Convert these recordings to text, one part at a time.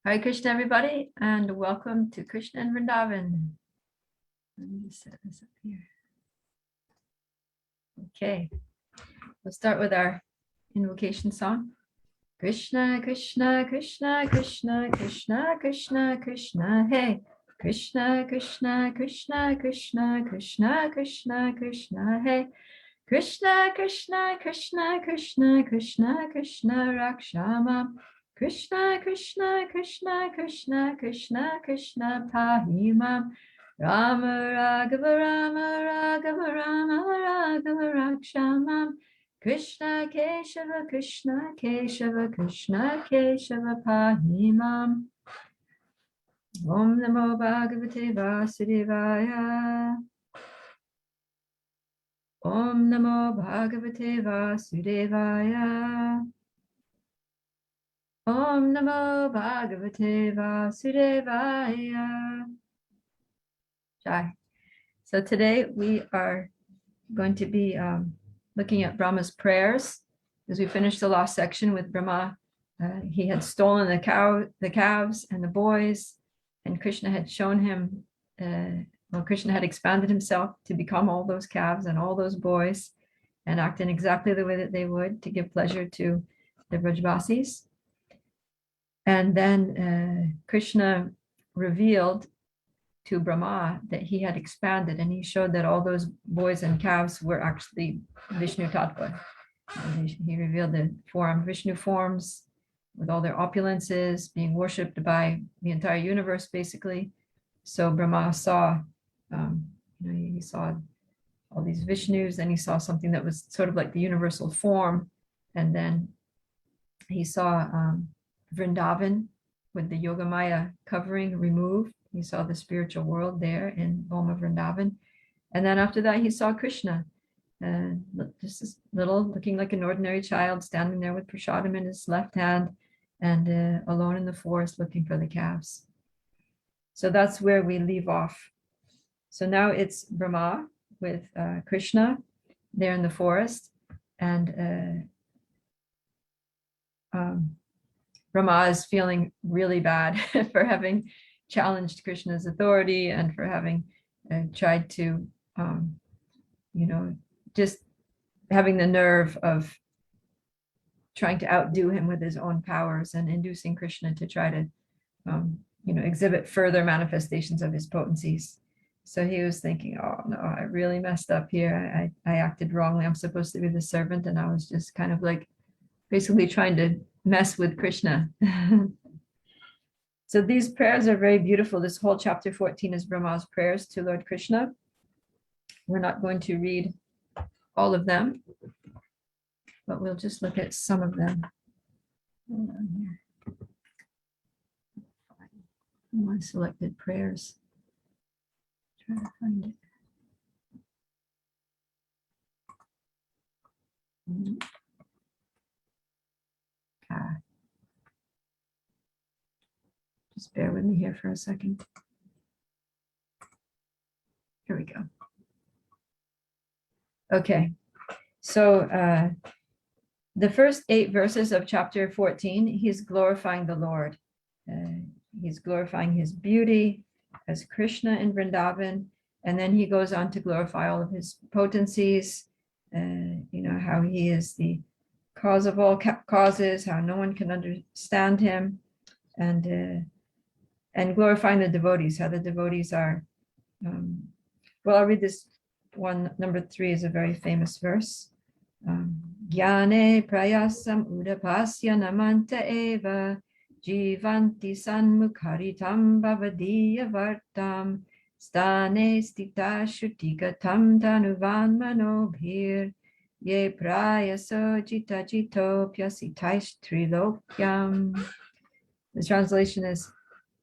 Hare Krishna, everybody, and welcome to Krishna and Vrindavan. Let me just set this up here. Okay, we'll start with our invocation song. Krishna, Krishna, Krishna, Krishna, Krishna, Krishna, Krishna, hey. Krishna, Krishna, Krishna, Krishna, Krishna, Krishna, Krishna, hey. Krishna, Krishna, Krishna, Krishna, Krishna, Krishna, Rakshama. Krishna, Krishna, Krishna, Krishna, Krishna, Krishna, Pahimam. Rama, Raghava, Rama, Raghava, Rama, Raghava, Rakshamam. Krishna, Keshava, Krishna, Keshava, Krishna, Keshava, Pahimam. Om Namo Bhagavate Vasudevaya. Om Namo Bhagavate Vasudevaya. Om Namo Bhagavate Vasudevaya. Jai. So today we are going to be looking at Brahma's prayers as we finished the last section with Brahma. He had stolen the calves and the boys, and Krishna had shown him, Krishna had expanded himself to become all those calves and all those boys and act in exactly the way that they would to give pleasure to the Vrajvasis. And then Krishna revealed to Brahma that he had expanded, and he showed that all those boys and calves were actually Vishnu Tattva. And he revealed the Vishnu forms with all their opulences being worshipped by the entire universe, basically. So Brahma saw, he saw all these Vishnus, and he saw something that was sort of like the universal form. And then he saw Vrindavan with the Yogamaya covering removed. He saw the spiritual world there in Boma Vrindavan. And then after that, he saw Krishna, just this little, looking like an ordinary child, standing there with prasadam in his left hand and alone in the forest looking for the calves. So that's where we leave off. So now it's Brahma with Krishna there in the forest, and Brahma is feeling really bad for having challenged Krishna's authority and for having tried to, just having the nerve of trying to outdo him with his own powers and inducing Krishna to try to, exhibit further manifestations of his potencies. So he was thinking, oh no, I really messed up here. I acted wrongly. I'm supposed to be the servant, and I was just kind of like basically trying to mess with Krishna. So these prayers are very beautiful. This whole chapter 14 is Brahma's prayers to Lord Krishna. We're not going to read all of them, but we'll just look at some of them. Hold on here. My selected prayers. Try to find it. Just bear with me here for a second. Here we go. Okay, so the first 8 verses of chapter 14, he's glorifying the Lord. He's glorifying his beauty as Krishna in Vrindavan, and then he goes on to glorify all of his potencies, how he is the cause of all causes, how no one can understand him, and glorifying the devotees, how the devotees are, well, I'll read this one. Number 3 is a very famous verse. Gyane prayasam udapasya namanta eva jivanti sanmukharitam bhavadiya vartam stane stita shutigatam tanuvan manobhir ye prayaso jita jitopyasitaish trilokyam. The translation is,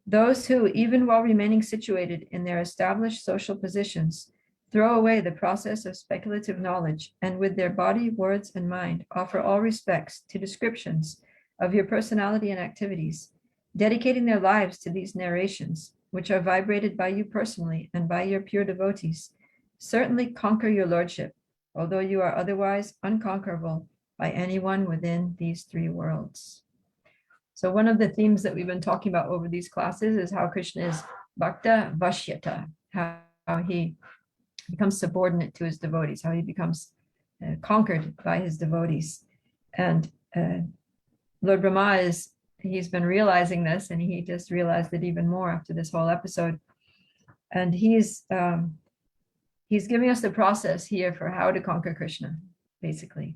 those who, even while remaining situated in their established social positions, throw away the process of speculative knowledge, and with their body, words, and mind offer all respects to descriptions of your personality and activities, dedicating their lives to these narrations, which are vibrated by you personally and by your pure devotees, certainly conquer your lordship, although you are otherwise unconquerable by anyone within these 3 worlds. So one of the themes that we've been talking about over these classes is how Krishna is Bhakta Vashyata, how he becomes subordinate to his devotees, how he becomes conquered by his devotees. And Lord Brahma he's been realizing this, and he just realized it even more after this whole episode. And he's giving us the process here for how to conquer Krishna, basically.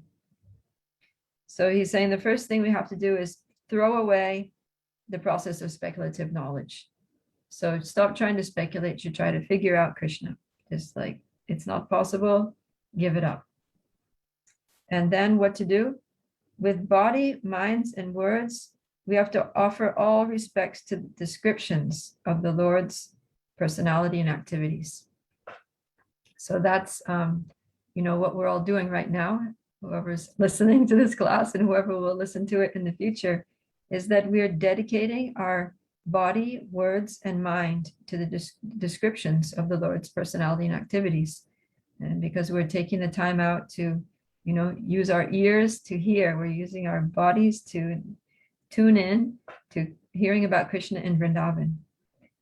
So he's saying the first thing we have to do is throw away the process of speculative knowledge. So stop trying to speculate, you try to figure out Krishna. Just like, it's not possible, give it up. And then what to do? With body, minds, and words, we have to offer all respects to descriptions of the Lord's personality and activities. So that's, what we're all doing right now. Whoever's listening to this class and whoever will listen to it in the future, is that we are dedicating our body, words, and mind to the descriptions of the Lord's personality and activities. And because we're taking the time out to, use our ears to hear, we're using our bodies to tune in to hearing about Krishna in Vrindavan.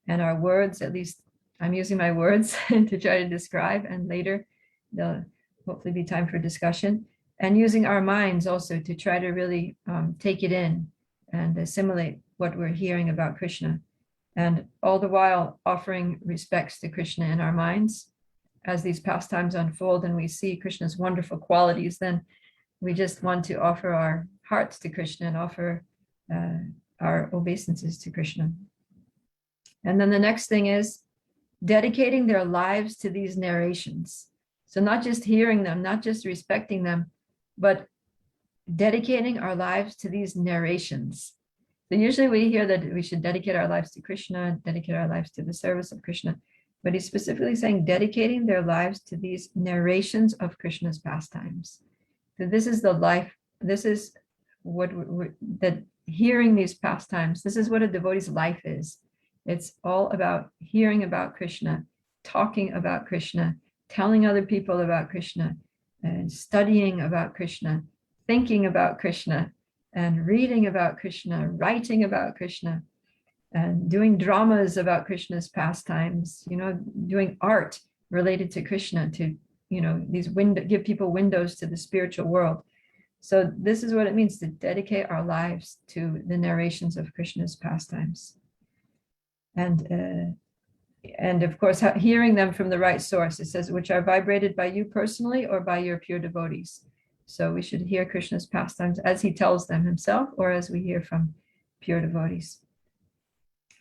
And our words, at least I'm using my words to try to describe, and later there'll hopefully be time for discussion. And using our minds also to try to really take it in and assimilate what we're hearing about Krishna. And all the while offering respects to Krishna in our minds. As these pastimes unfold and we see Krishna's wonderful qualities, then we just want to offer our hearts to Krishna and offer our obeisances to Krishna. And then the next thing is dedicating their lives to these narrations. So not just hearing them, not just respecting them, but dedicating our lives to these narrations. So usually we hear that we should dedicate our lives to Krishna, dedicate our lives to the service of Krishna, but he's specifically saying dedicating their lives to these narrations of Krishna's pastimes. So this is the life, this is what that hearing these pastimes, this is what a devotee's life is. It's all about hearing about Krishna, talking about Krishna, telling other people about Krishna, and studying about Krishna, thinking about Krishna, and reading about Krishna, writing about Krishna, and doing dramas about Krishna's pastimes, doing art related to Krishna to, give people windows to the spiritual world. So this is what it means to dedicate our lives to the narrations of Krishna's pastimes. And of course, hearing them from the right source. It says, which are vibrated by you personally or by your pure devotees. So we should hear Krishna's pastimes as he tells them himself, or as we hear from pure devotees.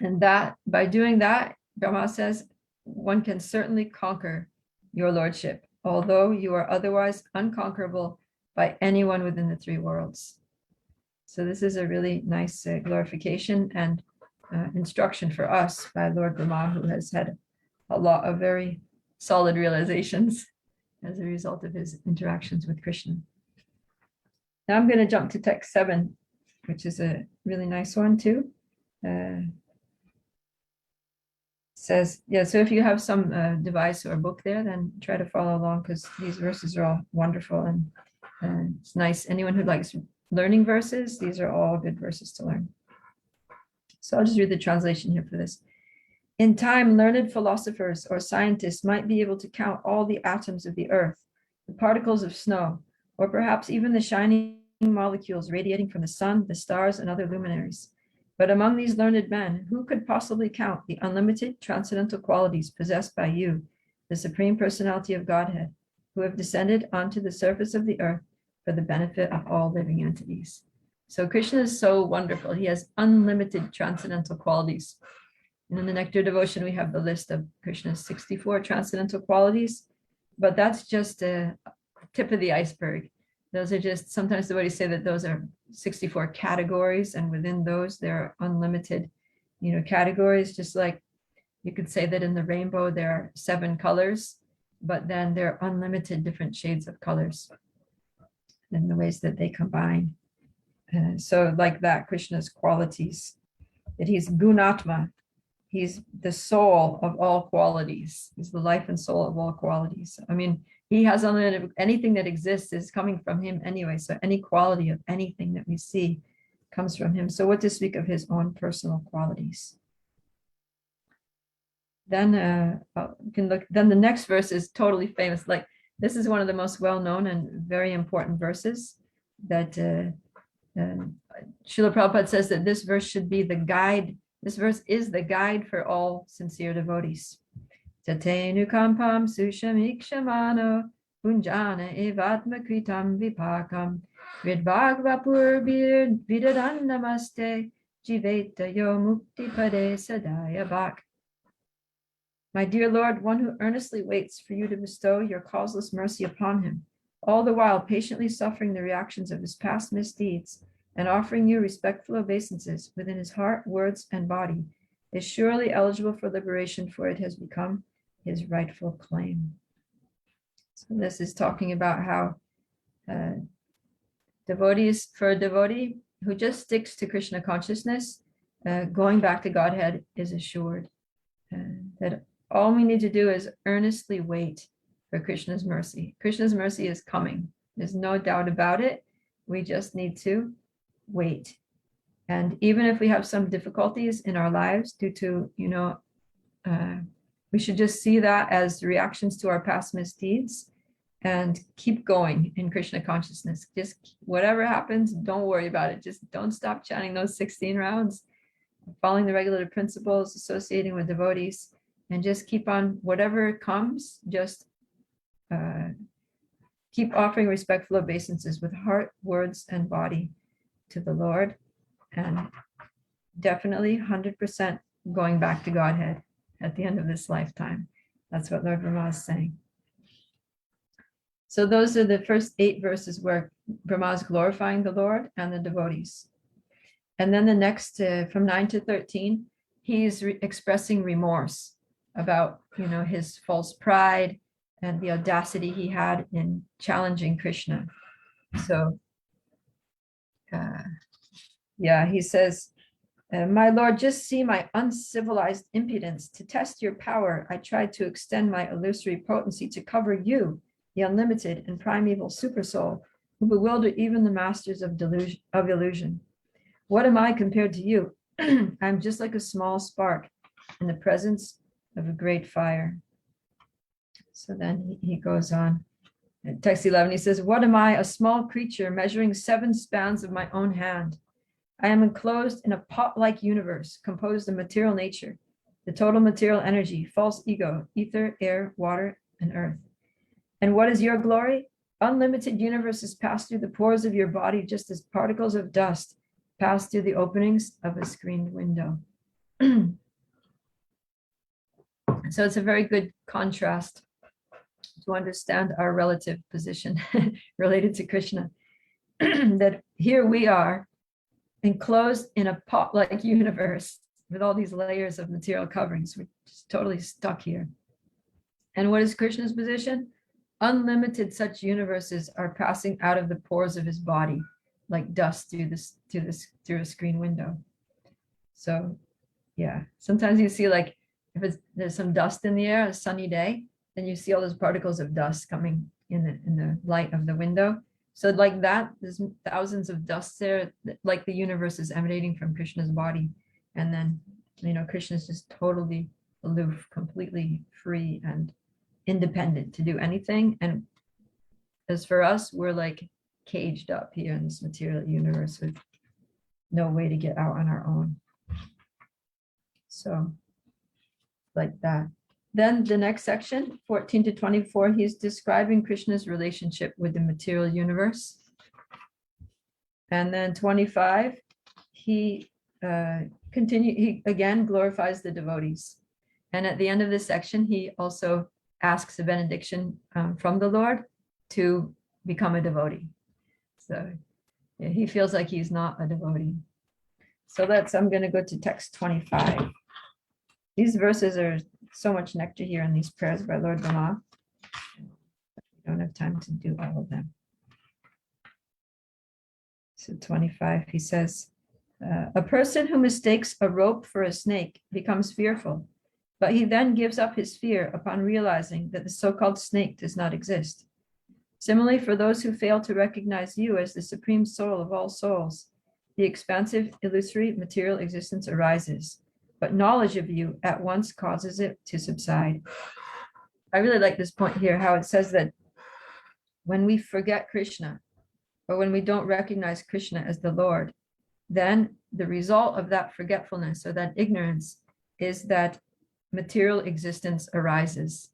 And that by doing that, Brahma says, one can certainly conquer your lordship, although you are otherwise unconquerable by anyone within the three worlds. So this is a really nice glorification and instruction for us by Lord Brahma, who has had a lot of very solid realizations as a result of his interactions with Krishna. Now I'm going to jump to text 7, which is a really nice one too. Says, so if you have some device or book there, then try to follow along, because these verses are all wonderful and it's nice. Anyone who likes learning verses, these are all good verses to learn. So I'll just read the translation here for this. In time, learned philosophers or scientists might be able to count all the atoms of the earth, the particles of snow, or perhaps even the shining molecules radiating from the sun, the stars, and other luminaries. But among these learned men, who could possibly count the unlimited transcendental qualities possessed by you, the Supreme Personality of Godhead, who have descended onto the surface of the earth for the benefit of all living entities? So Krishna is so wonderful. He has unlimited transcendental qualities. And in the Nectar Devotion, we have the list of Krishna's 64 transcendental qualities, but that's just a tip of the iceberg. Those are just, sometimes the way to say that those are 64 categories, and within those there are unlimited, categories. Just like you could say that in the rainbow there are 7 colors, but then there are unlimited different shades of colors in the ways that they combine. So like that, Krishna's qualities, that he's Gunatma, he's the soul of all qualities. He's the life and soul of all qualities. I mean, he has unlimited, anything that exists is coming from him anyway. So any quality of anything that we see comes from him. So what to speak of his own personal qualities? Then you can look. Then the next verse is totally famous. Like this is one of the most well-known and very important verses that Srila Prabhupada says that this verse should be the guide. This verse is the guide for all sincere devotees. Tatenu kampam sushamikshamano punjana evatma kritam vipakam vidbhagvapur vidadannamaste jiveta yo mukti pade sadaya bhak. My dear Lord, one who earnestly waits for you to bestow your causeless mercy upon him, all the while patiently suffering the reactions of his past misdeeds and offering you respectful obeisances within his heart, words, and body, is surely eligible for liberation, for it has become his rightful claim. So this is talking about how devotees, for a devotee who just sticks to Krishna consciousness, going back to Godhead is assured. That all we need to do is earnestly wait for Krishna's mercy. Krishna's mercy is coming. There's no doubt about it. We just need to wait. And even if we have some difficulties in our lives due to, we should just see that as reactions to our past misdeeds and keep going in Krishna consciousness. Just whatever happens, don't worry about it. Just don't stop chanting those 16 rounds, following the regulative principles, associating with devotees, and just keep on whatever comes, just keep offering respectful obeisances with heart, words, and body to the Lord, and definitely 100% going back to Godhead at the end of this lifetime. That's what Lord Brahma is saying. So those are the first 8 verses where Brahma is glorifying the Lord and the devotees. And then the next, from 9 to 13, he's expressing remorse about, his false pride and the audacity he had in challenging Krishna. So, he says, my Lord, just see my uncivilized impudence. To test your power, I tried to extend my illusory potency to cover you, the unlimited and primeval supersoul, who bewilder even the masters of illusion. What am I compared to you? I'm just like a small spark in the presence of a great fire. So then he goes on. In text 11, he says, what am I? A small creature measuring 7 spans of my own hand. I am enclosed in a pot-like universe composed of material nature, the total material energy, false ego, ether, air, water, and earth. And what is your glory? Unlimited universes pass through the pores of your body just as particles of dust pass through the openings of a screened window. So it's a very good contrast to understand our relative position related to Krishna. That here we are enclosed in a pot-like universe with all these layers of material coverings. We're just totally stuck here. And what is Krishna's position? Unlimited such universes are passing out of the pores of his body like dust through a screen window. So sometimes you see, like, if there's some dust in the air, a sunny day, then you see all those particles of dust coming in the light of the window. So like that, there's thousands of dust there, like the universe is emanating from Krishna's body. And then, Krishna's just totally aloof, completely free and independent to do anything. And as for us, we're like caged up here in this material universe with no way to get out on our own. So like that. Then the next section, 14 to 24, he's describing Krishna's relationship with the material universe. And then 25, he again glorifies the devotees. And at the end of this section, he also asks a benediction from the Lord to become a devotee. So he feels like he's not a devotee. So I'm going to go to text 25. These verses are so much nectar here in these prayers by Lord Brahma. We don't have time to do all of them. So 25, he says, a person who mistakes a rope for a snake becomes fearful, but he then gives up his fear upon realizing that the so-called snake does not exist. Similarly, for those who fail to recognize you as the supreme soul of all souls, the the expansive, illusory, material existence arises, but knowledge of you at once causes it to subside. I really like this point here, how it says that when we forget Krishna, or when we don't recognize Krishna as the Lord, then the result of that forgetfulness or that ignorance is that material existence arises.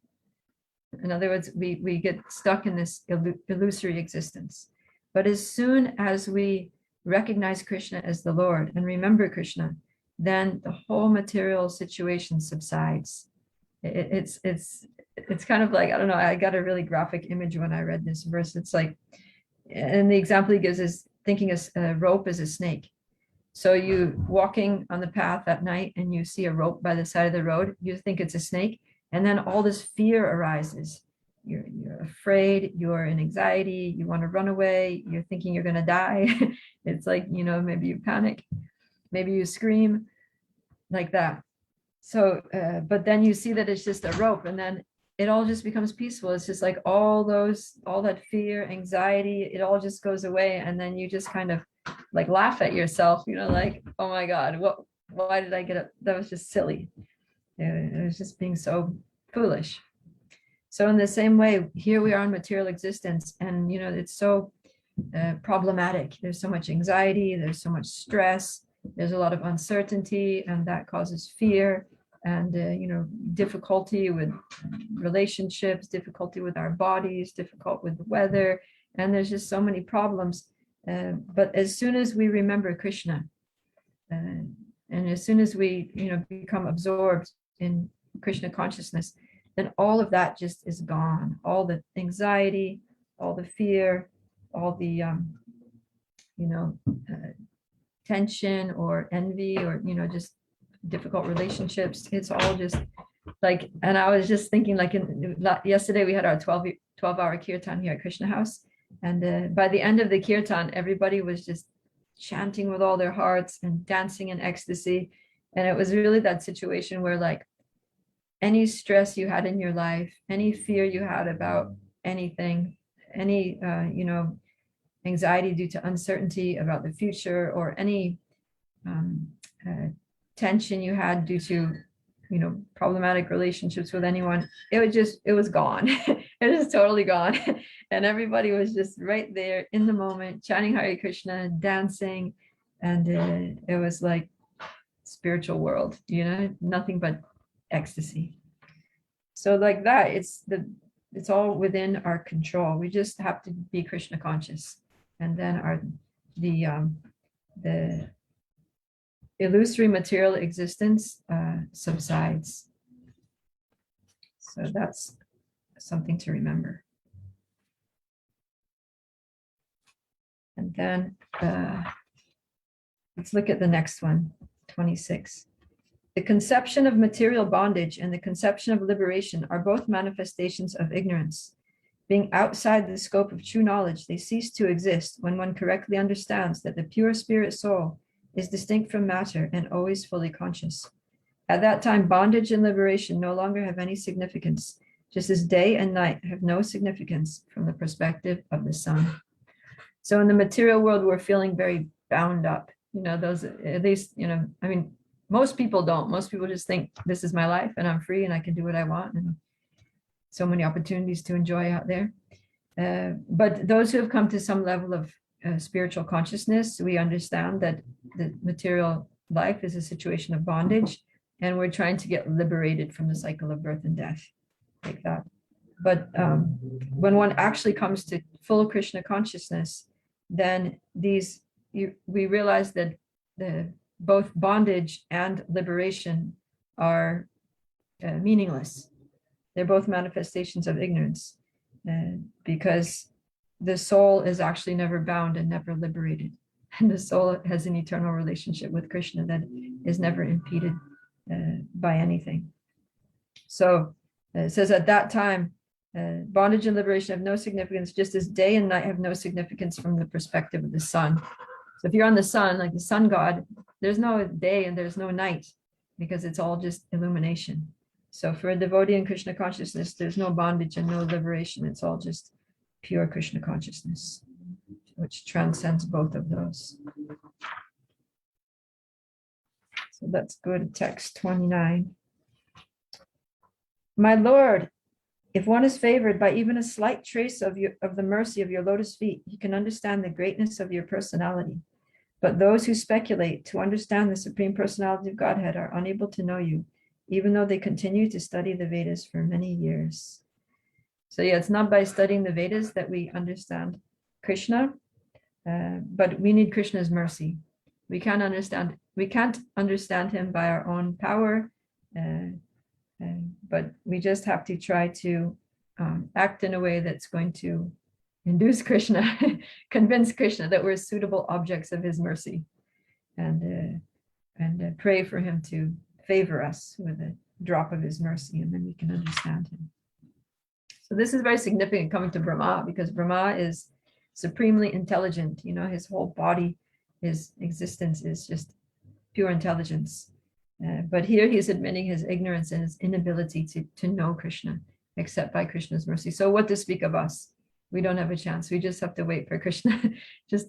In other words, we get stuck in this illusory existence. But as soon as we recognize Krishna as the Lord and remember Krishna, then the whole material situation subsides. It's kind of like, I don't know, I got a really graphic image when I read this verse. It's like, and the example he gives is thinking a rope is a snake. So you walking on the path at night and you see a rope by the side of the road, you think it's a snake, and then all this fear arises. You're afraid, you're in anxiety, you want to run away, you're thinking you're going to die. It's like, maybe you panic, maybe you scream like that. So, but then you see that it's just a rope, and then it all just becomes peaceful. It's just like all that fear, anxiety, it all just goes away. And then you just kind of like laugh at yourself, like, oh my God, why did I get up? That was just silly. It was just being so foolish. So in the same way, here we are in material existence, and it's so problematic. There's so much anxiety, there's so much stress, there's a lot of uncertainty, and that causes fear and difficulty with relationships, difficulty with our bodies, difficult with the weather, and there's just so many problems. But as soon as we remember Krishna, and as soon as we become absorbed in Krishna consciousness, then all of that just is gone. All the anxiety, all the fear, all the tension or envy, or just difficult relationships. It's all just like, and I was just thinking, like, yesterday we had our 12-hour kirtan here at Krishna House, and by the end of the kirtan, everybody was just chanting with all their hearts and dancing in ecstasy. And it was really that situation where, like, any stress you had in your life, any fear you had about anything, any anxiety due to uncertainty about the future, or any tension you had due to problematic relationships with anyone, it was gone. It was totally gone. And everybody was just right there in the moment, chanting Hare Krishna, dancing, and it was like spiritual world, nothing but ecstasy. So like that, it's all within our control. We just have to be Krishna conscious, and then the illusory material existence subsides. So that's something to remember. And then let's look at the next one, 26. The conception of material bondage and the conception of liberation are both manifestations of ignorance. Being outside the scope of true knowledge, they cease to exist when one correctly understands that the pure spirit soul is distinct from matter and always fully conscious. At that time, bondage and liberation no longer have any significance, just as day and night have no significance from the perspective of the sun. So in the material world, we're feeling very bound up. Those, at least, most people don't. Most people just think, this is my life and I'm free and I can do what I want, and so many opportunities to enjoy out there. But those who have come to some level of spiritual consciousness, we understand that the material life is a situation of bondage, and we're trying to get liberated from the cycle of birth and death, like that. But when one actually comes to full Krishna consciousness, then we realize that both bondage and liberation are meaningless. They're both manifestations of ignorance, because the soul is actually never bound and never liberated. And the soul has an eternal relationship with Krishna that is never impeded by anything. So it says at that time, bondage and liberation have no significance, just as day and night have no significance from the perspective of the sun. So if you're on the sun, like the sun god, there's no day and there's no night, because it's all just illumination. So for a devotee in Krishna consciousness, there's no bondage and no liberation. It's all just pure Krishna consciousness, which transcends both of those. So let's go to text 29. My Lord, if one is favored by even a slight trace of the mercy of your lotus feet, he can understand the greatness of your personality. But those who speculate to understand the Supreme Personality of Godhead are unable to know you, even though they continue to study the Vedas for many years. So yeah, it's not by studying the Vedas that we understand Krishna, but we need Krishna's mercy. We can't understand him by our own power, but we just have to try to act in a way that's going to induce Krishna, convince Krishna that we're suitable objects of his mercy, and pray for him to favor us with a drop of his mercy, and then we can understand him. So this is very significant coming to Brahma, because Brahma is supremely intelligent. You know, his whole body, his existence is just pure intelligence. But here he's admitting his ignorance and his inability to know Krishna, except by Krishna's mercy. So what to speak of us? We don't have a chance. We just have to wait for Krishna. Just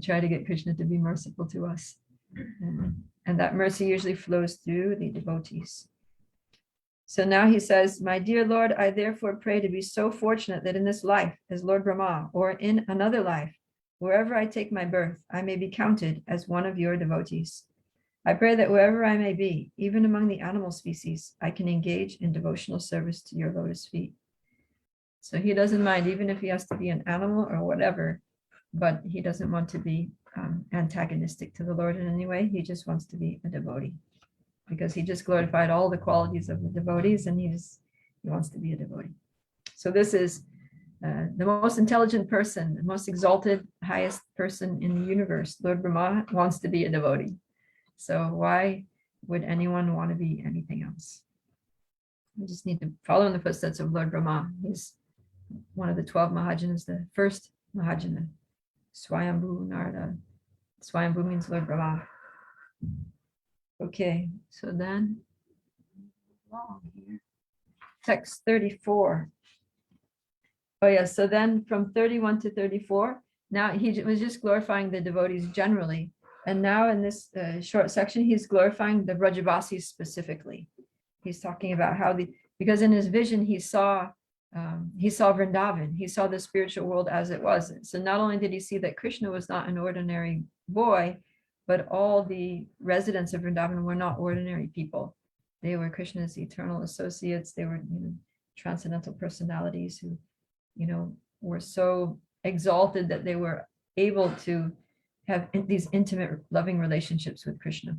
try to get Krishna to be merciful to us. And that mercy usually flows through the devotees. So now he says, my dear Lord, I therefore pray to be so fortunate that in this life as Lord Brahma, or in another life, wherever I take my birth, I may be counted as one of your devotees. I pray that wherever I may be, even among the animal species, I can engage in devotional service to your lotus feet. So he doesn't mind, even if he has to be an animal or whatever, but he doesn't want to be antagonistic to the Lord in any way. He just wants to be a devotee, because he just glorified all the qualities of the devotees, and he wants to be a devotee. So this is the most intelligent person, the most exalted, highest person in the universe. Lord Brahma wants to be a devotee. So why would anyone want to be anything else? We just need to follow in the footsteps of Lord Brahma. He's one of the 12 Mahajanas, the first Mahajana, Swayambhu Narada. Swayambhu means Lord Brahma. Okay, so then text 34. Oh yeah, so then from 31 to 34, now he was just glorifying the devotees generally. And now in this short section, he's glorifying the Brajavasis specifically. He's talking about how because in his vision, he saw Vrindavan, he saw the spiritual world as it was. So not only did he see that Krishna was not an ordinary boy, but all the residents of Vrindavan were not ordinary people. They were Krishna's eternal associates. They were transcendental personalities who, were so exalted that they were able to have these intimate, loving relationships with Krishna.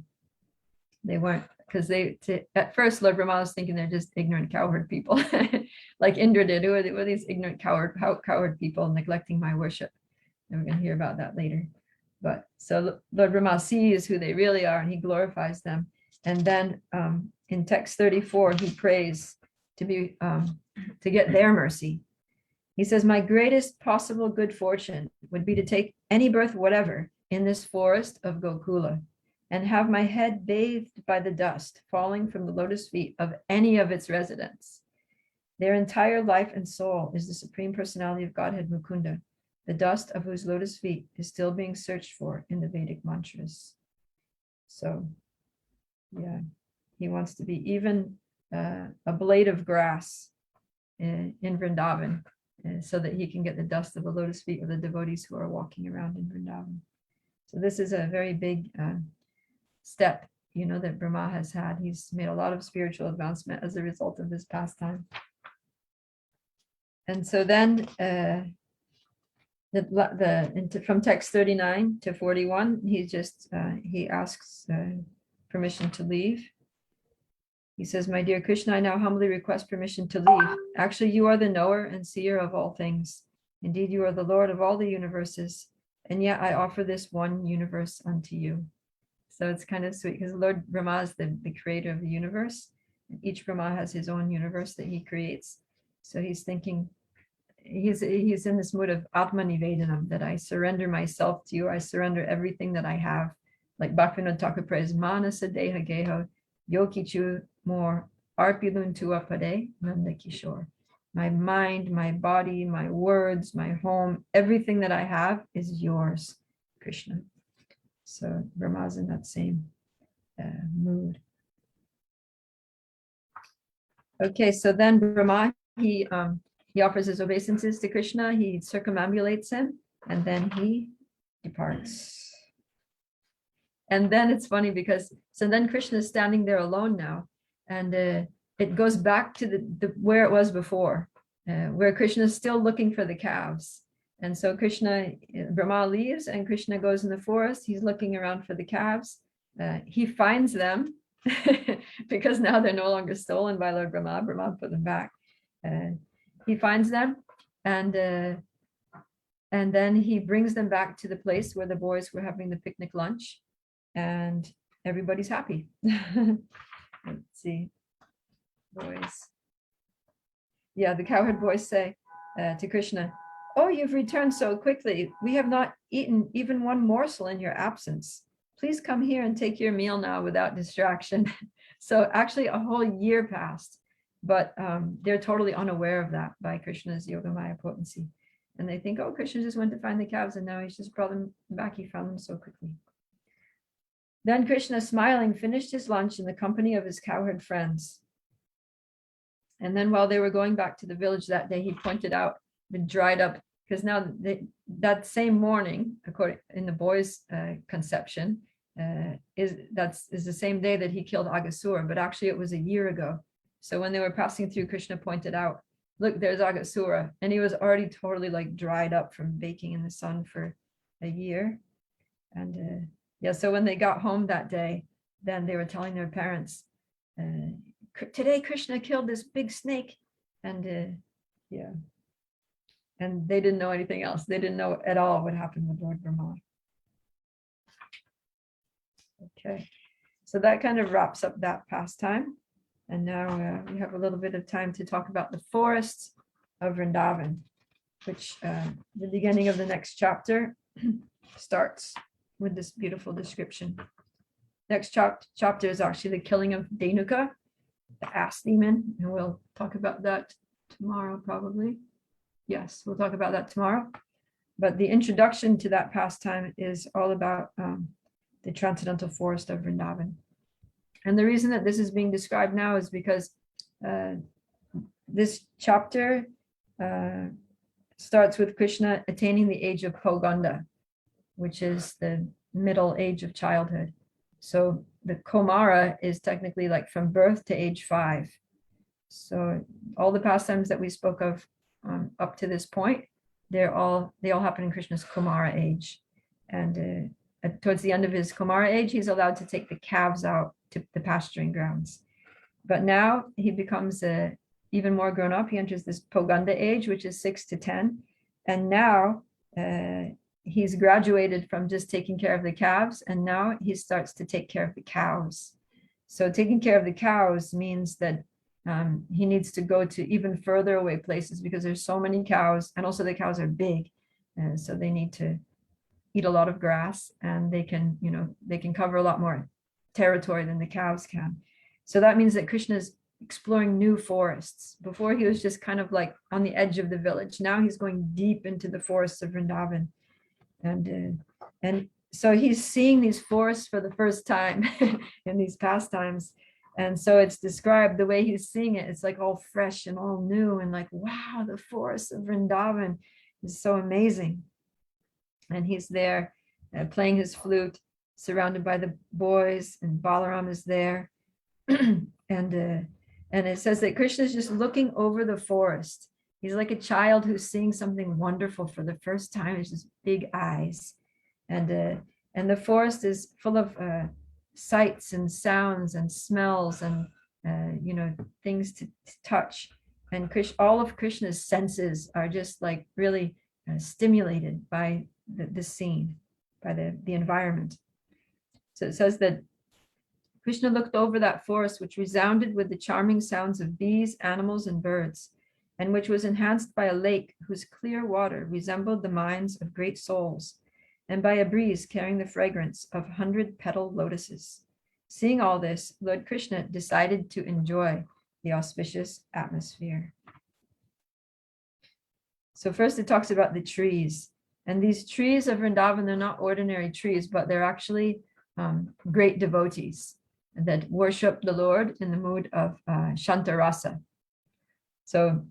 They weren't, because at first Lord Brahma was thinking they're just ignorant cowherd people, like Indra did. Who are these ignorant cowherd people neglecting my worship? And we're going to hear about that later. But so Lord Brahma sees who they really are, and he glorifies them. And then in text 34, he prays to get their mercy. He says, my greatest possible good fortune would be to take any birth whatever in this forest of Gokula, and have my head bathed by the dust falling from the lotus feet of any of its residents. Their entire life and soul is the Supreme Personality of Godhead Mukunda, the dust of whose lotus feet is still being searched for in the Vedic mantras. So, yeah, he wants to be even a blade of grass in Vrindavan, so that he can get the dust of the lotus feet of the devotees who are walking around in Vrindavan. So this is a very big step, that Brahma has had. He's made a lot of spiritual advancement as a result of this pastime. And so then from text 39 to 41, he asks permission to leave. He says, my dear Krishna, I now humbly request permission to leave. Actually, you are the knower and seer of all things. Indeed, you are the Lord of all the universes. And yet I offer this one universe unto you. So it's kind of sweet, because Lord Brahma is the creator of the universe. And each Brahma has his own universe that he creates. So he's thinking, he's in this mood of Atma Nivedanam, that I surrender myself to you. I surrender everything that I have. Like Bhaktivinoda Thakur prays, Manasa Deha Geha Yokichu More Arpilun Tua Pade Nanda Kishore. My mind, my body, my words, my home, everything that I have is yours, Krishna. So Brahma's in that same mood. Okay, so then Brahma, he offers his obeisances to Krishna, he circumambulates him, and then he departs. And then it's funny because, so then Krishna is standing there alone now, and it goes back to the where it was before, where Krishna is still looking for the calves. And so Brahma leaves and Krishna goes in the forest. He's looking around for the calves. He finds them because now they're no longer stolen by Lord Brahma. Brahma put them back. He finds them, and then he brings them back to the place where the boys were having the picnic lunch, and everybody's happy. Let's see, boys. Yeah, the cowherd boys say to Krishna, "Oh, you've returned so quickly. We have not eaten even one morsel in your absence. Please come here and take your meal now without distraction." So actually a whole year passed, but they're totally unaware of that by Krishna's Yogamaya potency. And they think, oh, Krishna just went to find the calves and now he's just brought them back. He found them so quickly. Then Krishna, smiling, finished his lunch in the company of his cowherd friends. And then while they were going back to the village that day, he pointed out the dried up, because now that same morning, according in the boys' conception, is the same day that he killed Aghasura, but actually it was a year ago. So when they were passing through, Krishna pointed out, look, there's Aghasura, and he was already totally like dried up from baking in the sun for a year. And yeah, so when they got home that day, then they were telling their parents, today Krishna killed this big snake, and yeah, and they didn't know anything else. They didn't know at all what happened with Lord Brahma. Okay, so that kind of wraps up that pastime. And now we have a little bit of time to talk about the Forest of Vrndavan, which the beginning of the next chapter starts with this beautiful description. Next chapter is actually the killing of Denuka, the ass demon, and we'll talk about that tomorrow probably. Yes, we'll talk about that tomorrow. But the introduction to that pastime is all about the Transcendental Forest of Vrindavan. And the reason that this is being described now is because this chapter starts with Krishna attaining the age of Poganda, which is the middle age of childhood. So the Komara is technically like from birth to age 5. So all the pastimes that we spoke of up to this point, they all happen in Krishna's Komara age. And towards the end of his Komara age, he's allowed to take the calves out to the pasturing grounds. But now he becomes even more grown up. He enters this Poganda age, which is 6 to 10. And now he's graduated from just taking care of the calves, and now he starts to take care of the cows. So taking care of the cows means that he needs to go to even further away places because there's so many cows, and also the cows are big, and so they need to eat a lot of grass, and they can cover a lot more territory than the cows can. So that means that Krishna is exploring new forests. Before he was just kind of like on the edge of the village. Now he's going deep into the forests of Vrindavan, and so he's seeing these forests for the first time in these pastimes. And so it's described the way he's seeing it. It's like all fresh and all new, and like, wow, the forest of Vrindavan is so amazing. And he's there playing his flute, surrounded by the boys, and Balaram is there. And it says that Krishna is just looking over the forest. He's like a child who's seeing something wonderful for the first time. It's just big eyes. And the forest is full of sights and sounds and smells and things to touch. And all of Krishna's senses are just like really stimulated by the scene, by the environment. So it says that Krishna looked over that forest, which resounded with the charming sounds of bees, animals, and birds, and which was enhanced by a lake whose clear water resembled the minds of great souls, and by a breeze carrying the fragrance of 100-petal lotuses. Seeing all this, Lord Krishna decided to enjoy the auspicious atmosphere. So first it talks about the trees. And these trees of Vrindavan, they're not ordinary trees, but they're actually great devotees. that worship the Lord in the mood of Shantarasa. So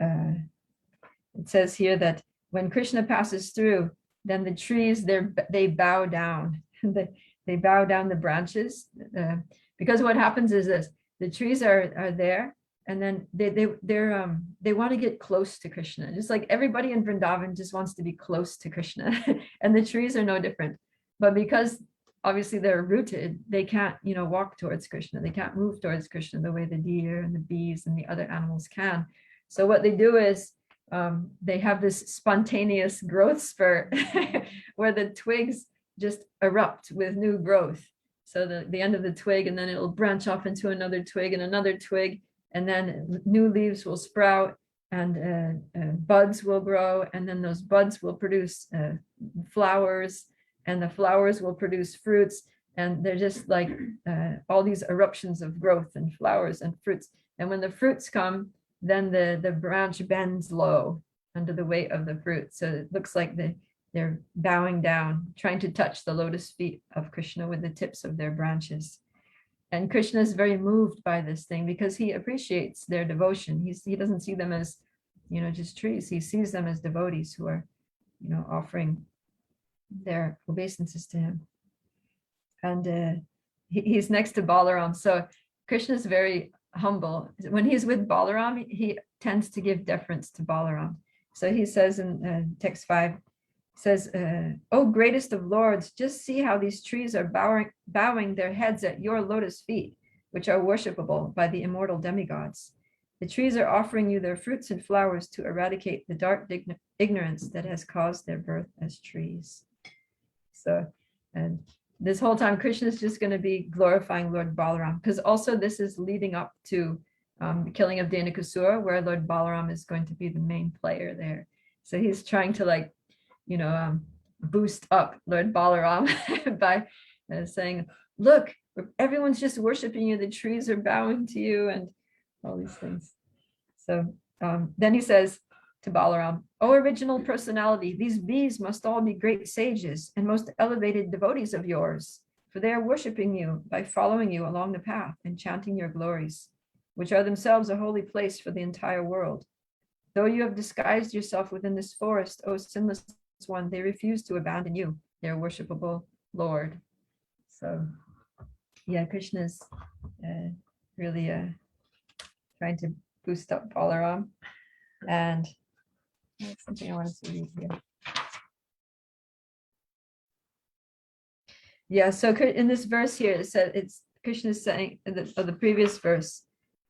it says here that when Krishna passes through, then the trees, they bow down. They bow down the branches, because what happens is this: the trees are there, and then they want to get close to Krishna, just like everybody in Vrindavan just wants to be close to Krishna, and the trees are no different. But because obviously they're rooted, they can't, walk towards Krishna. They can't move towards Krishna the way the deer and the bees and the other animals can. So what they do is they have this spontaneous growth spurt where the twigs just erupt with new growth. So the end of the twig, and then it'll branch off into another twig and another twig, and then new leaves will sprout, and buds will grow, and then those buds will produce flowers, and the flowers will produce fruits, and they're just like all these eruptions of growth and flowers and fruits. And when the fruits come, then the branch bends low under the weight of the fruit. So it looks like they're bowing down, trying to touch the lotus feet of Krishna with the tips of their branches. And Krishna is very moved by this thing because he appreciates their devotion. He doesn't see them as, just trees. He sees them as devotees who are, offering their obeisances to him. And he's next to Balaram. So Krishna is very humble. When he's with Balaram, he tends to give deference to Balaram. So he says in text 5, says, "O greatest of lords, just see how these trees are bowing their heads at your lotus feet, which are worshipable by the immortal demigods. The trees are offering you their fruits and flowers to eradicate the dark ignorance that has caused their birth as trees." So, and this whole time, Krishna is just going to be glorifying Lord Balaram, because also this is leading up to the killing of Dhenukasura, where Lord Balaram is going to be the main player there. So he's trying to boost up Lord Balaram by saying, "Look, everyone's just worshiping you. The trees are bowing to you," and all these things. So then he says to Balaram, "O original personality, these bees must all be great sages and most elevated devotees of yours, for they are worshiping you by following you along the path and chanting your glories, which are themselves a holy place for the entire world. Though you have disguised yourself within this forest, O sinless one, they refuse to abandon you, their worshipable Lord." So yeah, Krishna is really trying to boost up Balaram. And that's something I wanted to read here. Yeah, so in this verse here, it said Krishna is saying the previous verse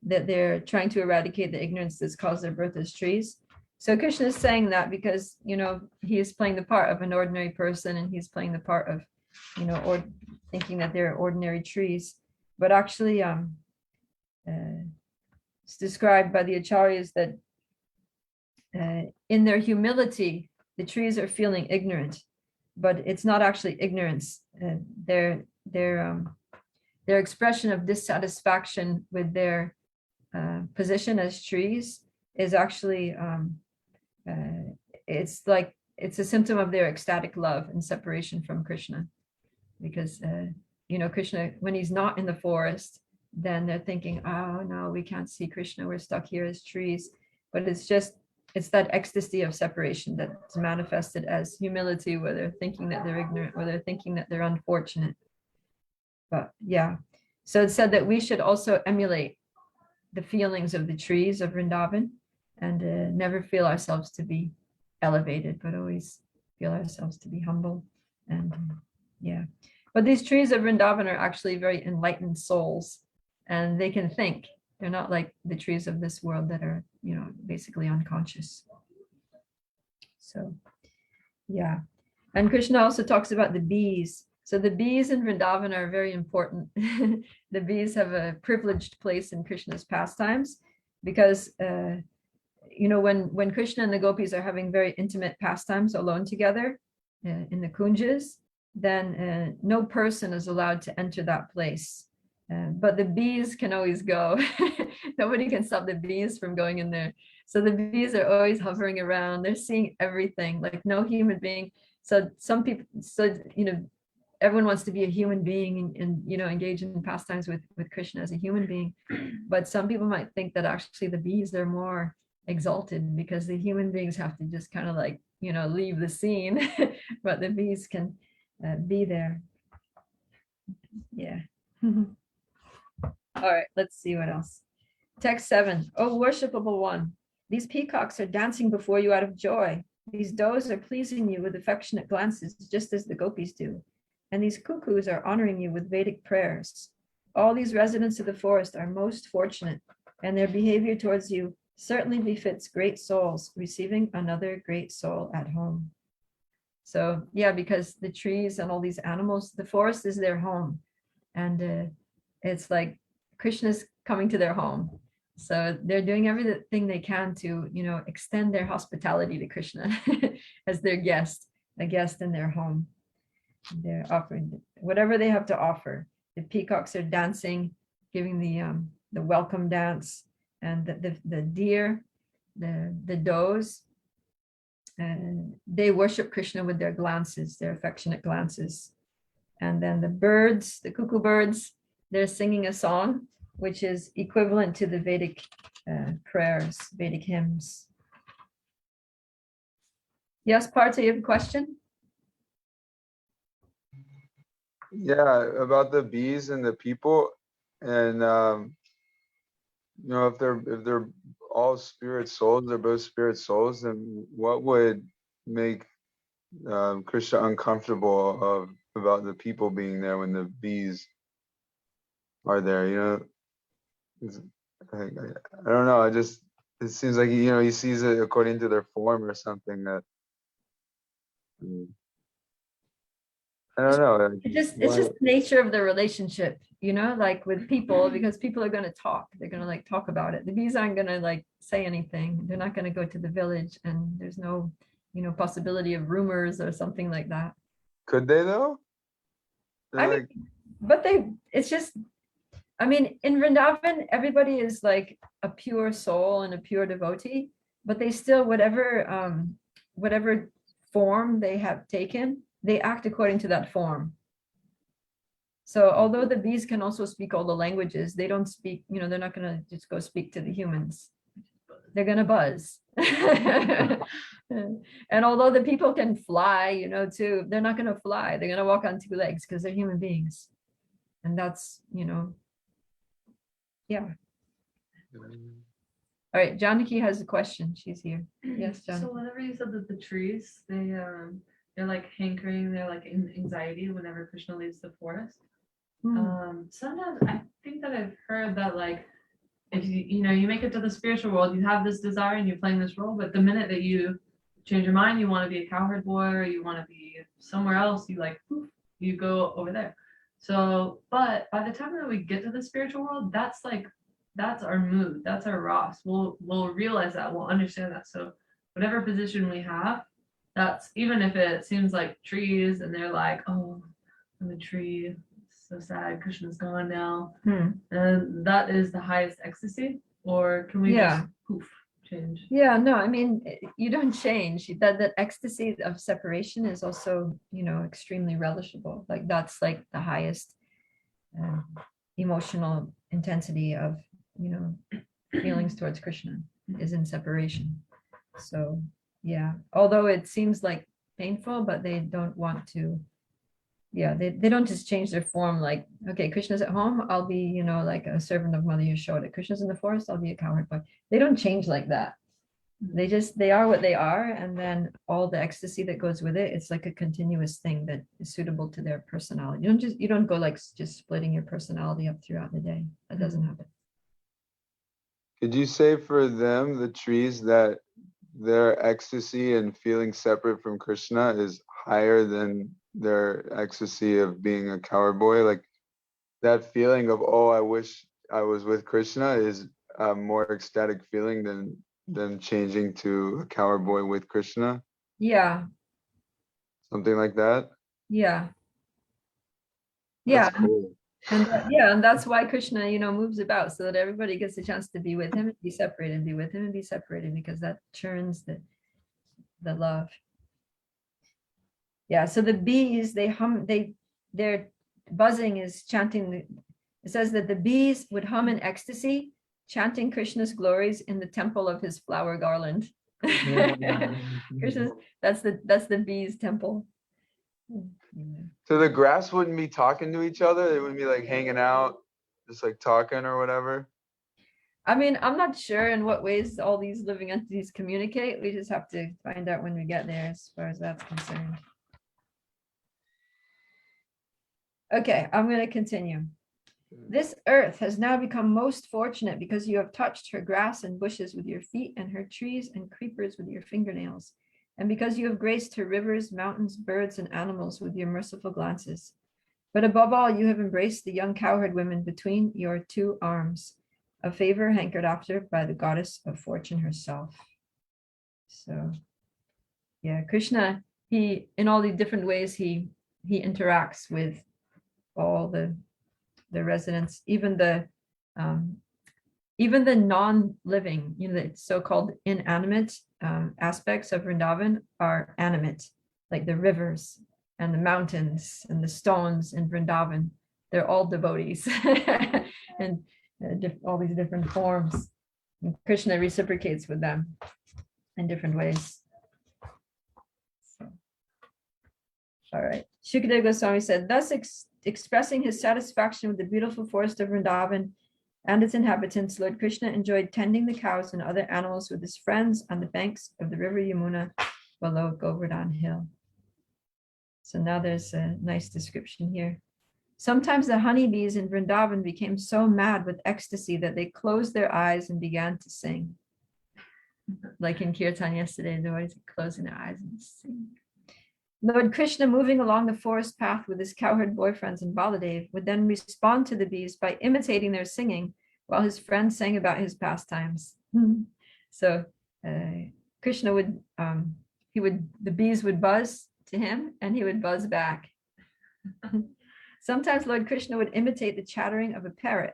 that they're trying to eradicate the ignorance that's caused their birth as trees. So Krishna is saying that because, he is playing the part of an ordinary person, and he's playing the part of, or thinking that they're ordinary trees. But actually, it's described by the acharyas that in their humility, the trees are feeling ignorant, but it's not actually ignorance. Their expression of dissatisfaction with their position as trees is actually it's a symptom of their ecstatic love and separation from Krishna, because Krishna, when he's not in the forest, then they're thinking, "Oh no, we can't see Krishna, we're stuck here as trees." But it's that ecstasy of separation that's manifested as humility, where they're thinking that they're ignorant, where they're thinking that they're unfortunate. But yeah, so it's said that we should also emulate the feelings of the trees of Vrindavan, and never feel ourselves to be elevated, but always feel ourselves to be humble. And yeah, but these trees of Vrindavan are actually very enlightened souls, and they can think. They're not like the trees of this world that are, basically unconscious. So yeah, and Krishna also talks about the bees. So the bees in Vrindavan are very important. The bees have a privileged place in Krishna's pastimes, because when Krishna and the gopis are having very intimate pastimes alone together in the kunjas, then no person is allowed to enter that place. But the bees can always go. Nobody can stop the bees from going in there. So the bees are always hovering around. They're seeing everything, like no human being. So some people, everyone wants to be a human being and you know, engage in pastimes with Krishna as a human being. But some people might think that actually the bees are more exalted because the human beings have to just kind of like, you know, leave the scene, but the bees can be there. Yeah. All right, let's see what else. Text 7. Oh, worshipable one, these peacocks are dancing before you out of joy. These does are pleasing you with affectionate glances, just as the gopis do. And these cuckoos are honoring you with Vedic prayers. All these residents of the forest are most fortunate, and their behavior towards you certainly befits great souls receiving another great soul at home. So yeah, because the trees and all these animals, the forest is their home. And it's like Krishna's coming to their home. So they're doing everything they can to, you know, extend their hospitality to Krishna as their guest, a guest in their home. They're offering whatever they have to offer. The peacocks are dancing, giving the welcome dance, and the deer, the does, and they worship Krishna with their glances, their affectionate glances. And then the birds, the cuckoo birds, they're singing a song which is equivalent to the Vedic prayers, Vedic hymns. Yes, Partha, you have a question? Yeah, about the bees and the people, and you know, if they're all spirit souls, they're both spirit souls, then what would make Krishna uncomfortable about the people being there when the bees are there? You know, I don't know. It seems like, you know, he sees it according to their form or something. That I don't know. It's just the nature of the relationship, you know, like with people, because people are going to talk. They're going to like talk about it. The bees aren't going to like say anything. They're not going to go to the village, and there's no, you know, possibility of rumors or something like that. Could they though? I mean, but it's just, I mean, in Vrindavan, everybody is like a pure soul and a pure devotee, but they still, whatever form they have taken, they act according to that form. So although the bees can also speak all the languages, they don't speak, you know, they're not going to just go speak to the humans. They're going to buzz. And although the people can fly, you know, too, they're not going to fly. They're going to walk on two legs because they're human beings. And that's, you know, yeah. All right, Janaki has a question. She's here. Yes, Janaki. So whenever you said that the trees, they're like hankering, they're like in anxiety whenever Krishna leaves the forest. Sometimes I think that I've heard that like if you know you make it to the spiritual world, you have this desire and you're playing this role, but the minute that you change your mind, you want to be a cowherd boy or you want to be somewhere else, you like poof, you go over there. So, but by the time that we get to the spiritual world, that's our mood, that's our Ross. We'll realize that, we'll understand that. So whatever position we have, that's even if it seems like trees and they're like, oh, I'm a tree, so sad, Krishna's gone now. And that is the highest ecstasy, or can we just poof change? Yeah, no, I mean, you don't change. That ecstasy of separation is also, you know, extremely relishable. Like that's like the highest emotional intensity of, you know, feelings towards Krishna is in separation. So yeah, although it seems like painful, but they don't want to, they don't just change their form like, okay, Krishna's at home, I'll be, you know, like a servant of Mother Yashoda. Krishna's in the forest, I'll be a cowherd boy. They don't change like that. They are what they are, and then all the ecstasy that goes with it, it's like a continuous thing that is suitable to their personality. You don't go like just splitting your personality up throughout the day. That doesn't happen. Could you say for them, the trees, that their ecstasy and feeling separate from Krishna is higher than their ecstasy of being a cowherd boy? Like that feeling of, oh, I wish I was with Krishna is a more ecstatic feeling than changing to a cowherd boy with Krishna? Yeah. Something like that? Yeah. That's cool. And that's why Krishna, you know, moves about so that everybody gets a chance to be with him and be separated, be with him and be separated, because that churns the love. Yeah, so the bees, they their buzzing is chanting. It says that the bees would hum in ecstasy, chanting Krishna's glories in the temple of his flower garland. Krishna's, that's the bees' temple. So the grass wouldn't be talking to each other. They wouldn't be like hanging out, just like talking or whatever. I mean, I'm not sure in what ways all these living entities communicate. We just have to find out when we get there as far as that's concerned. Okay, I'm going to continue. This earth has now become most fortunate because you have touched her grass and bushes with your feet and her trees and creepers with your fingernails, and because you have graced her rivers, mountains, birds, and animals with your merciful glances. But above all, you have embraced the young cowherd women between your two arms, a favor hankered after by the goddess of fortune herself. So, yeah, Krishna, he, in all the different ways, he interacts with all the residents, even the non-living, the so-called inanimate aspects of Vrindavan are animate, like the rivers and the mountains and the stones in Vrindavan. They're all devotees and all these different forms. And Krishna reciprocates with them in different ways. So, all right. Shukadeva Goswami said, thus expressing his satisfaction with the beautiful forest of Vrindavan and its inhabitants, Lord Krishna enjoyed tending the cows and other animals with his friends on the banks of the river Yamuna below Govardhan Hill. So now there's a nice description here. Sometimes the honeybees in Vrindavan became so mad with ecstasy that they closed their eyes and began to sing. Like in Kirtan yesterday, they're always closing their eyes and sing. Lord Krishna, moving along the forest path with his cowherd boyfriends and Baladev, would then respond to the bees by imitating their singing while his friends sang about his pastimes. So Krishna would, the bees would buzz to him and he would buzz back. Sometimes Lord Krishna would imitate the chattering of a parrot,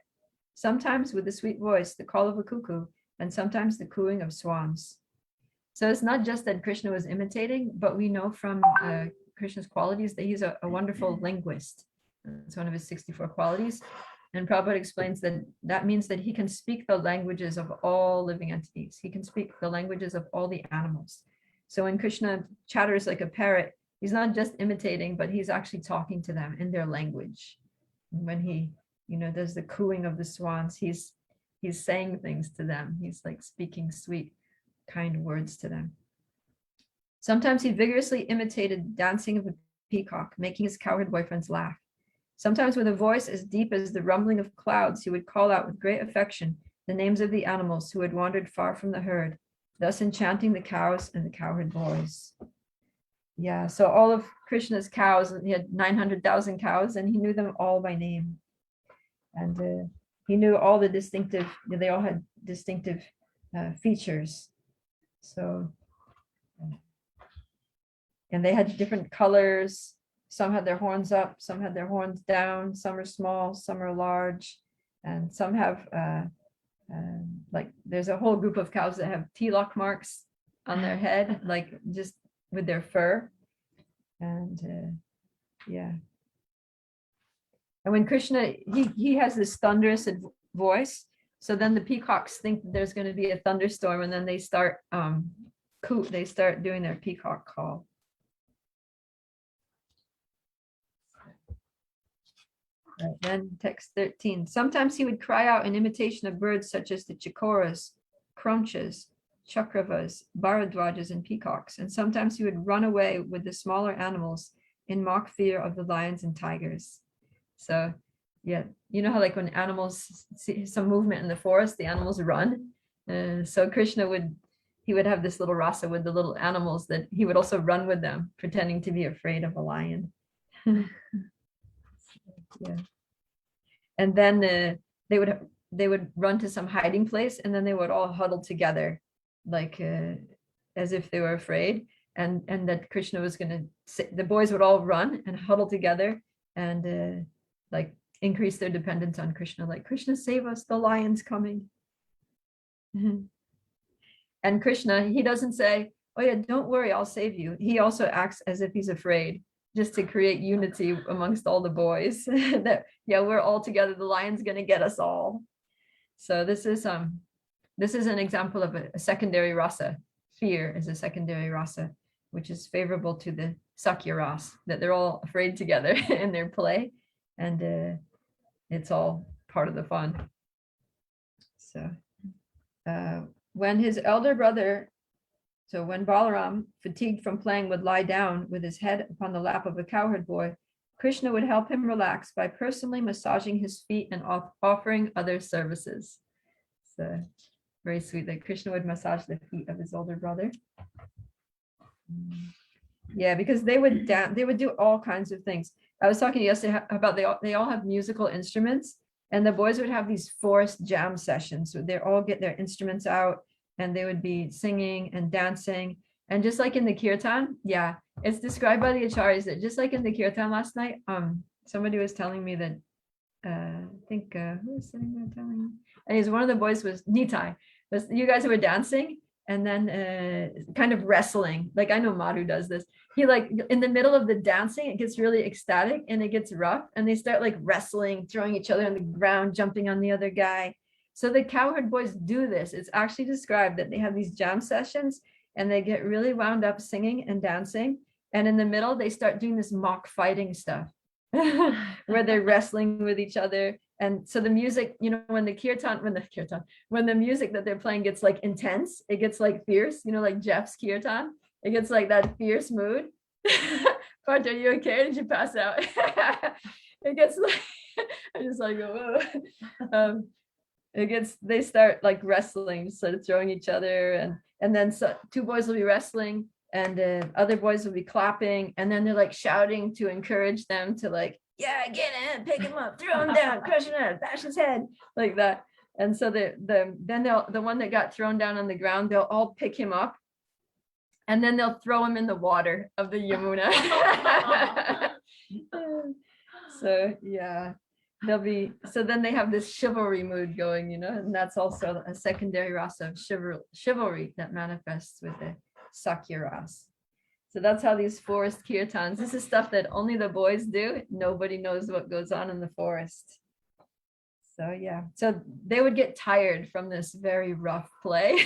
sometimes with the sweet voice, the call of a cuckoo, and sometimes the cooing of swans. So it's not just that Krishna was imitating, but we know from Krishna's qualities that he's a wonderful linguist. It's one of his 64 qualities. And Prabhupada explains that that means that he can speak the languages of all living entities. He can speak the languages of all the animals. So when Krishna chatters like a parrot, he's not just imitating, but he's actually talking to them in their language. And when he, does the cooing of the swans, he's saying things to them. He's like speaking sweet, kind words to them. Sometimes he vigorously imitated dancing of a peacock, making his cowherd boyfriends laugh. Sometimes with a voice as deep as the rumbling of clouds, he would call out with great affection the names of the animals who had wandered far from the herd, thus enchanting the cows and the cowherd boys. Yeah, so all of Krishna's cows, he had 900,000 cows, and he knew them all by name. And he knew all the distinctive, they all had distinctive features. So, and they had different colors. Some had their horns up, some had their horns down, some are small, some are large, and some have, like, there's a whole group of cows that have tilak marks on their head, like just with their fur. And yeah. And when Krishna, he has this thunderous voice, so then the peacocks think that there's going to be a thunderstorm, and then they start doing their peacock call. Right, then text 13. Sometimes he would cry out in imitation of birds such as the chikoras, crunches, chakravas, bharadwajas, and peacocks, and sometimes he would run away with the smaller animals in mock fear of the lions and tigers. So yeah, you know how like when animals see some movement in the forest, the animals run. So Krishna would have this little rasa with the little animals that he would also run with them, pretending to be afraid of a lion. Yeah. And then they would run to some hiding place, and then they would all huddle together, like as if they were afraid, and that Krishna was going to say, the boys would all run and huddle together and like increase their dependence on Krishna, like, Krishna, save us, the lion's coming. And Krishna, he doesn't say, oh yeah, don't worry, I'll save you. He also acts as if he's afraid. just to create unity amongst all the boys. That yeah, we're all together. The lion's gonna get us all. So this is an example of a secondary rasa. Fear is a secondary rasa, which is favorable to the Sakya ras, that they're all afraid together in their play, and it's all part of the fun. So when his elder brother, so when Balaram, fatigued from playing, would lie down with his head upon the lap of a cowherd boy, Krishna would help him relax by personally massaging his feet and offering other services. So very sweet that Krishna would massage the feet of his older brother. Yeah, because they would do all kinds of things. I was talking yesterday about they all have musical instruments, and the boys would have these forest jam sessions. So they all get their instruments out, and they would be singing and dancing. And just like in the kirtan, yeah, it's described by the acharyas that just like in the kirtan last night, somebody was telling me that I think who was sitting there telling me? Anyways, one of the boys was Nitai. You guys were dancing and then kind of wrestling. Like I know Madhu does this. He like in the middle of the dancing, it gets really ecstatic and it gets rough, and they start like wrestling, throwing each other on the ground, jumping on the other guy. So the cowherd boys do this. It's actually described that they have these jam sessions and they get really wound up singing and dancing. And in the middle, they start doing this mock fighting stuff where they're wrestling with each other. And so the music, when the music that they're playing gets like intense, it gets like fierce, like Jeff's kirtan, it gets like that fierce mood. Part, are you okay? Did you pass out? It gets like, I just like, whoa. They start like wrestling, sort of throwing each other, and then two boys will be wrestling and other boys will be clapping, and then they're like shouting to encourage them to like, yeah, get in, pick him up, throw him down, crush him out, bash his head, like that. And so the one that got thrown down on the ground, they'll all pick him up, and then they'll throw him in the water of the Yamuna. So yeah. So then they have this chivalry mood going, and that's also a secondary rasa of chivalry that manifests with the Sakya ras. So that's how these forest kirtans, this is stuff that only the boys do. Nobody knows what goes on in the forest. So yeah, so they would get tired from this very rough play.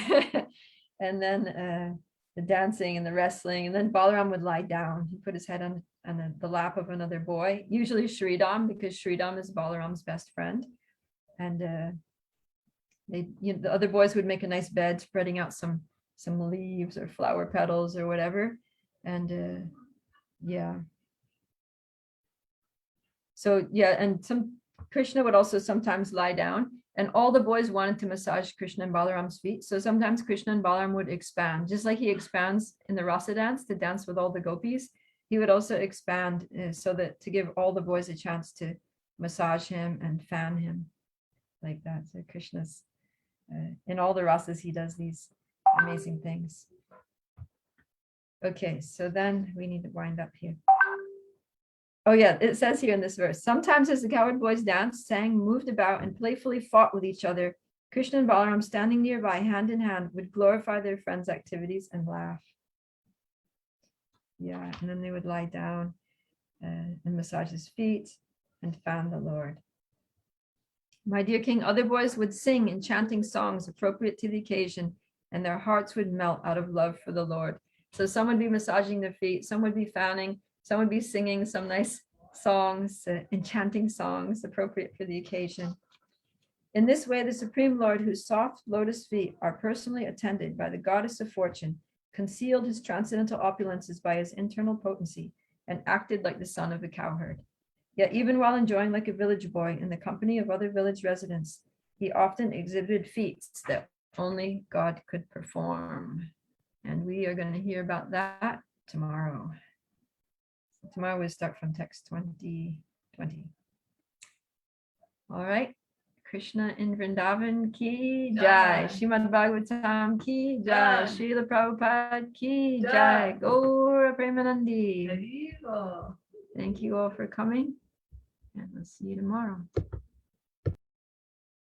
And then the dancing and the wrestling, and then Balaram would lie down. He put his head on the lap of another boy, usually Sridham, because Sridham is Balaram's best friend. And the other boys would make a nice bed, spreading out some leaves or flower petals or whatever. And yeah. So yeah, and Krishna would also sometimes lie down, and all the boys wanted to massage Krishna and Balaram's feet. So sometimes Krishna and Balaram would expand, just like he expands in the rasa dance to dance with all the gopis. He would also expand so that to give all the boys a chance to massage him and fan him like that. So Krishna's in all the rasas, he does these amazing things. Okay, so then we need to wind up here. Oh yeah, it says here in this verse, sometimes as the cowherd boys danced, sang, moved about, and playfully fought with each other, Krishna and Balaram, standing nearby, hand in hand, would glorify their friends' activities and laugh. Yeah, and then they would lie down and massage his feet and fan the Lord. My dear king, other boys would sing enchanting songs appropriate to the occasion, and their hearts would melt out of love for the Lord. So some would be massaging their feet, some would be fanning, some would be singing some nice songs, enchanting songs appropriate for the occasion. In this way, the Supreme Lord, whose soft lotus feet are personally attended by the goddess of fortune, concealed his transcendental opulences by his internal potency and acted like the son of a cowherd. Yet even while enjoying like a village boy in the company of other village residents, he often exhibited feats that only God could perform. And we are going to hear about that tomorrow. So tomorrow we'll start from text 20. All right. Krishna in Vrindavan ki jai. Srimad Bhagavatam ki jai. Srila Prabhupada ki jai. Gaura Premanandi. Thank you all for coming, and we'll see you tomorrow.